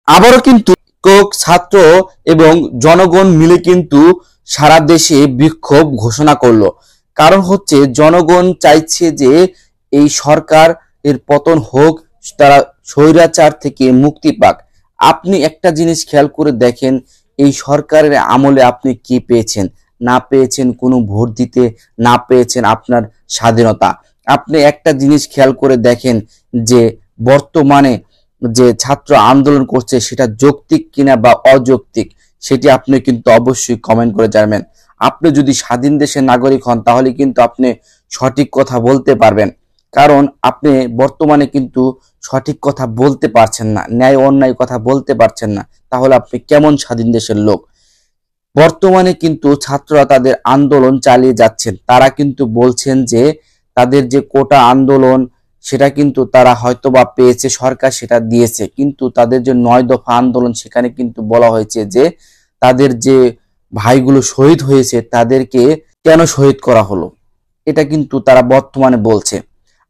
আবারও কিন্তু শিক্ষক, ছাত্র এবং জনগণ মিলে কিন্তু সারা দেশে বিক্ষোভ ঘোষণা করলো। কারণ হচ্ছে জনগণ চাইছে যে এই সরকার এর পতন হোক, তারা স্বৈরাচার থেকে মুক্তি পাক। আপনি একটা জিনিস খেয়াল করে দেখেন, এই সরকারের আমলে আপনি কি পেয়েছেন? না পেয়েছেন কোনো ভোট দিতে, না পেয়েছেন আপনার স্বাধীনতা। আপনি একটা জিনিস খেয়াল করে দেখেন যে বর্তমানে যে ছাত্র আন্দোলন করছে সেটা যৌক্তিক কিনা বা অযৌক্তিক, সেটি আপনি কিন্তু অবশ্যই কমেন্ট করে জানাবেন। আপনি যদি স্বাধীন দেশের নাগরিক হন তাহলে কিন্তু আপনি সঠিক কথা বলতে পারবেন, কারণ আপনি বর্তমানে কিন্তু সঠিক কথা বলতে পারছেন না, ন্যায় অন্যায় কথা বলতে পারছেন না, তাহলে আপনি কেমন স্বাধীন দেশের লোক? বর্তমানে কিন্তু ছাত্ররা তাদের আন্দোলন চালিয়ে যাচ্ছেন। তারা কিন্তু বলছেন যে তাদের যে কোটা আন্দোলন সেটা কিন্তু তারা হয়তোবা পেয়েছে, সরকার সেটা দিয়েছে, কিন্তু তাদের যে 9 দফা আন্দোলন সেখানে কিন্তু বলা হয়েছে যে তাদের যে ভাইগুলো শহীদ হয়েছে তাদেরকে কেন শহীদ করা হলো, এটা কিন্তু তারা বর্তমানে বলছে।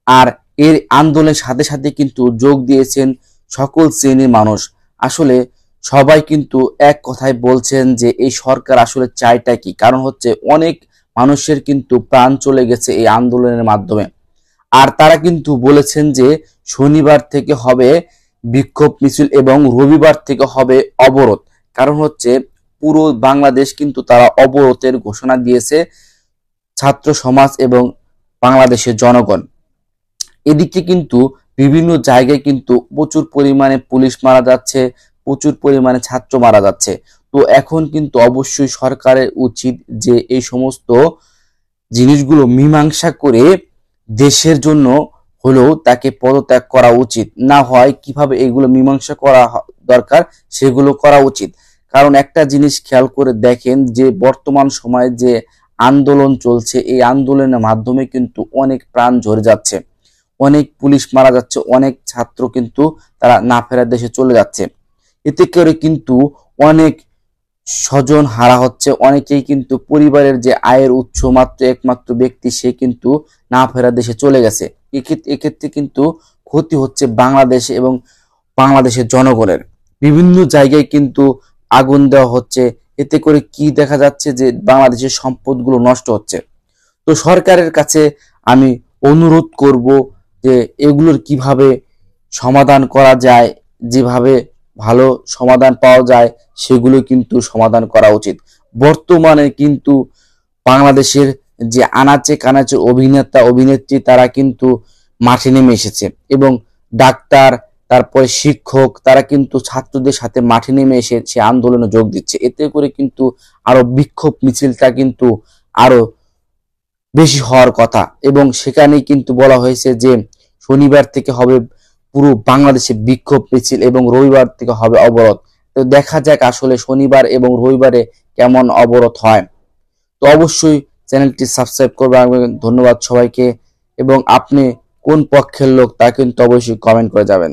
আর এর আন্দোলনের সাথে সাথে কিন্তু যোগ দিয়েছেন সকল শ্রেণীর মানুষ। আসলে সবাই কিন্তু এক কথায় বলছেন যে এই সরকার আসলে চায়টা কি, কারণ হচ্ছে অনেক মানুষের কিন্তু প্রাণ চলে গেছে এই আন্দোলনের মাধ্যমে। আর তারা কিন্তু বলেছেন যে শনিবার থেকে হবে বিক্ষোভ মিছিল এবং রবিবার থেকে হবে অবরোধ। কারণ হচ্ছে পুরো বাংলাদেশ কিন্তু তারা অবরোধের ঘোষণা দিয়েছে, ছাত্র সমাজ এবং বাংলাদেশের জনগণ। এদিকে কিন্তু বিভিন্ন জায়গায় কিন্তু প্রচুর পরিমাণে পুলিশ মারা যাচ্ছে, প্রচুর পরিমাণে ছাত্র মারা যাচ্ছে। তো এখন কিন্তু অবশ্যই সরকারের উচিত যে এই সমস্ত জিনিসগুলো মীমাংসা করে দেশের জন্য হলেও তাকে পদত্যাগ করা উচিত। না হয় কিভাবে এগুলো মীমাংসা করা দরকার সেগুলো করা উচিত। কারণ একটা জিনিস খেয়াল করে দেখেন যে বর্তমান সময়ে যে আন্দোলন চলছে, এই আন্দোলনের মাধ্যমে কিন্তু অনেক প্রাণ ঝরে যাচ্ছে, অনেক পুলিশ মারা যাচ্ছে, অনেক ছাত্র কিন্তু তারা না ফেরার দেশে চলে যাচ্ছে। এতে করে কিন্তু অনেক স্বজন হারা হচ্ছে, অনেকেই কিন্তু পরিবারের যে আয়ের উৎস মাত্র একমাত্র ব্যক্তি সে কিন্তু না ফেরার দেশে চলে গেছে। এক্ষেত্রে কিন্তু ক্ষতি হচ্ছে বাংলাদেশে এবং বাংলাদেশের জনগণের। বিভিন্ন জায়গায় কিন্তু আগুন দেওয়া হচ্ছে, এতে করে কি দেখা যাচ্ছে যে বাংলাদেশের সম্পদগুলো নষ্ট হচ্ছে। তো সরকারের কাছে আমি অনুরোধ করব যে এগুলোর কিভাবে সমাধান করা যায়, যেভাবে ভালো সমাধান পাওয়া যায় সেগুলো কিন্তু সমাধান করা উচিত। বর্তমানে কিন্তু বাংলাদেশের যে আনাচে কানাচে অভিনেতা অভিনেত্রী তারা কিন্তু মাঠে নেমে এসেছে, এবং ডাক্তার, তারপরে শিক্ষক, তারা কিন্তু ছাত্রদের সাথে মাঠে নেমে এসে সে আন্দোলনে যোগ দিচ্ছে। এতে করে কিন্তু আরো বিক্ষোভ মিছিলটা কিন্তু আরো বেশি হওয়ার কথা, এবং সেখানেই কিন্তু বলা হয়েছে যে শনিবার থেকে হবে পুরো বাংলাদেশে বিক্ষোভ মিছিল এবং রবিবার থেকে হবে অবরোধ। তো দেখা যাক আসলে শনিবার এবং রবিবারে কেমন অবরোধ হয়। তো অবশ্যই চ্যানেলটি সাবস্ক্রাইব করবেন। ধন্যবাদ সবাইকে, এবং আপনি কোন পক্ষের লোক তা কিন্তু অবশ্যই কমেন্ট করে যাবেন।